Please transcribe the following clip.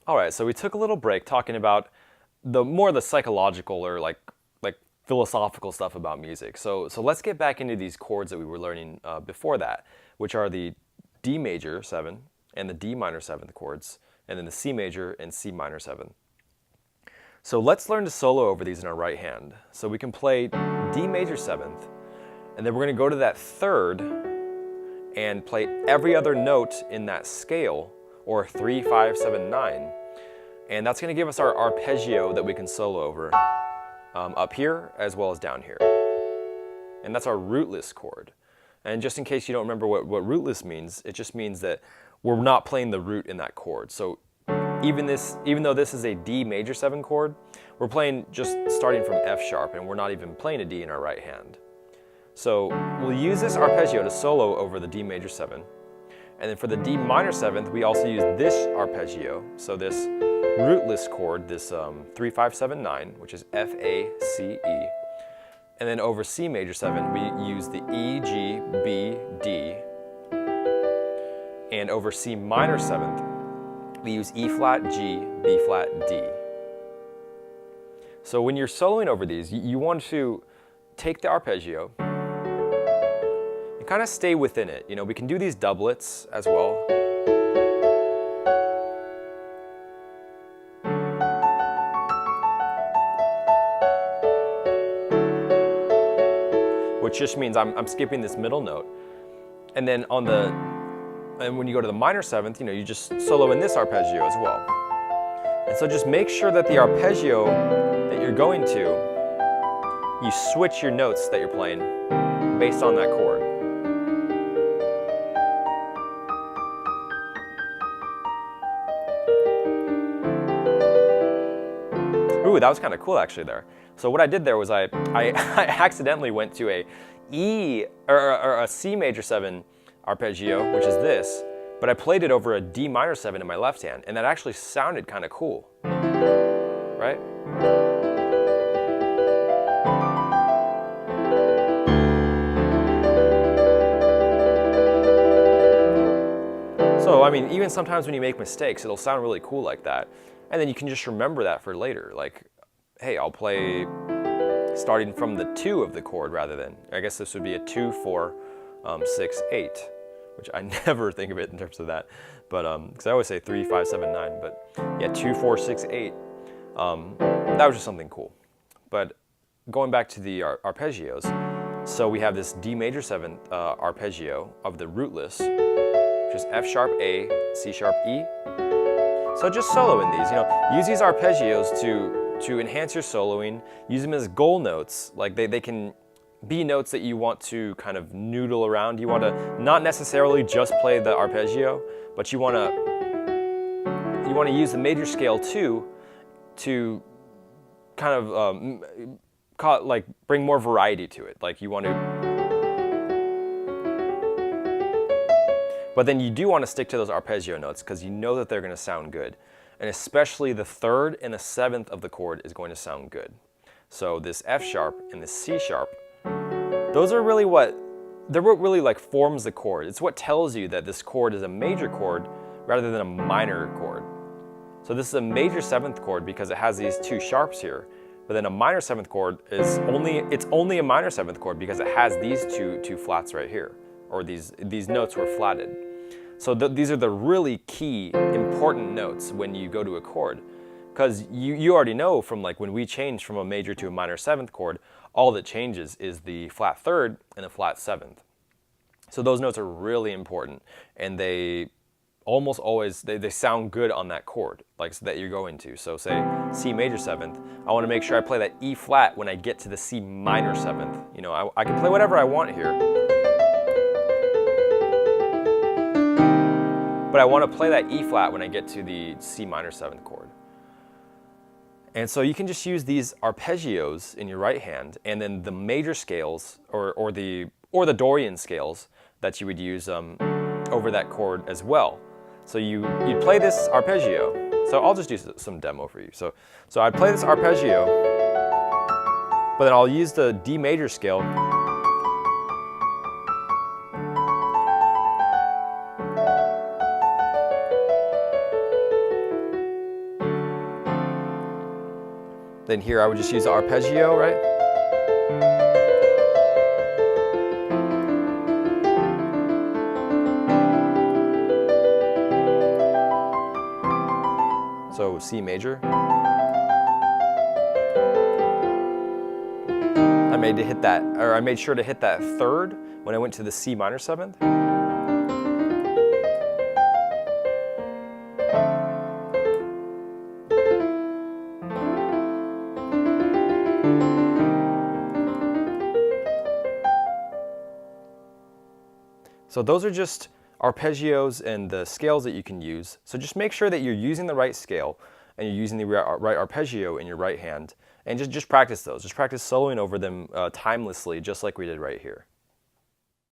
All right, so we took a little break talking about the psychological or like philosophical stuff about music. So let's get back into these chords that we were learning before that, which are the D major 7 and the D minor 7th chords, and then the C major and C minor 7. So let's learn to solo over these in our right hand. So we can play D major 7th, and then we're going to go to that third and play every other note in that scale, or 3, 5, 7, 9. And that's going to give us our arpeggio that we can solo over up here as well as down here. And that's our rootless chord. And just in case you don't remember what rootless means, it just means that we're not playing the root in that chord. So even though this is a D major 7 chord, we're playing just starting from F sharp, and we're not even playing a D in our right hand. So we'll use this arpeggio to solo over the D major 7. And then for the D minor 7th, we also use this arpeggio. So this rootless chord, this 3, 5, 7, 9, which is F, A, C, E. And then over C major 7, we use the E, G, B, D. And over C minor 7th, we use E flat, G, B flat, D. So when you're soloing over these, you want to take the arpeggio and kind of stay within it. You know, we can do these doublets as well. Which just means I'm skipping this middle note. And then when you go to the minor 7th, you know, you just solo in this arpeggio as well. And so just make sure that the arpeggio that you're going to, you switch your notes that you're playing based on that chord. Ooh, that was kind of cool actually there. So what I did there was I accidentally went to a E or a C major 7 arpeggio, which is this, but I played it over a D minor 7 in my left hand, and that actually sounded kind of cool, right? So, I mean, even sometimes when you make mistakes, it'll sound really cool like that. And then you can just remember that for later. Like, hey, I'll play starting from the 2 of the chord rather than, I guess this would be a 2, 4, 6, 8, which I never think of it in terms of that. But, because I always say 3, 5, 7, 9, but yeah, 2, 4, 6, 8. That was just something cool. But going back to the arpeggios, so we have this D major 7 arpeggio of the rootless, which is F sharp A, C sharp E. So just solo in these, you know, use these arpeggios to enhance your soloing, use them as goal notes, like they can be notes that you want to kind of noodle around. You want to not necessarily just play the arpeggio, but you want to use the major scale too to kind of like bring more variety to it. Like you want to, but then you do want to stick to those arpeggio notes because you know that they're going to sound good. And especially the 3rd and the 7th of the chord is going to sound good. So this F sharp and this C sharp, those are really they're what really like forms the chord. It's what tells you that this chord is a major chord rather than a minor chord. So this is a major 7th chord because it has these 2 sharps here. But then a minor 7th chord is only a minor 7th chord because it has these two flats right here, or these notes were flatted. So these are the really key, important notes when you go to a chord. Because you already know from like when we change from a major to a minor 7th chord, all that changes is the flat 3rd and the flat 7th. So those notes are really important, and they almost always, they sound good on that chord, like that you're going to. So say C major 7th, I want to make sure I play that E flat when I get to the C minor 7th. You know, I can play whatever I want here. But I want to play that E flat when I get to the C minor 7th chord. And so you can just use these arpeggios in your right hand, and then the major scales or the Dorian scales that you would use over that chord as well. So you play this arpeggio. So I'll just do some demo for you. So I'd play this arpeggio, but then I'll use the D major scale. Then here I would just use the arpeggio, right? So C major. I made sure to hit that third when I went to the C minor seventh. So those are just arpeggios and the scales that you can use. So just make sure that you're using the right scale and you're using the right arpeggio in your right hand, and just practice those. Just practice soloing over them timelessly, just like we did right here.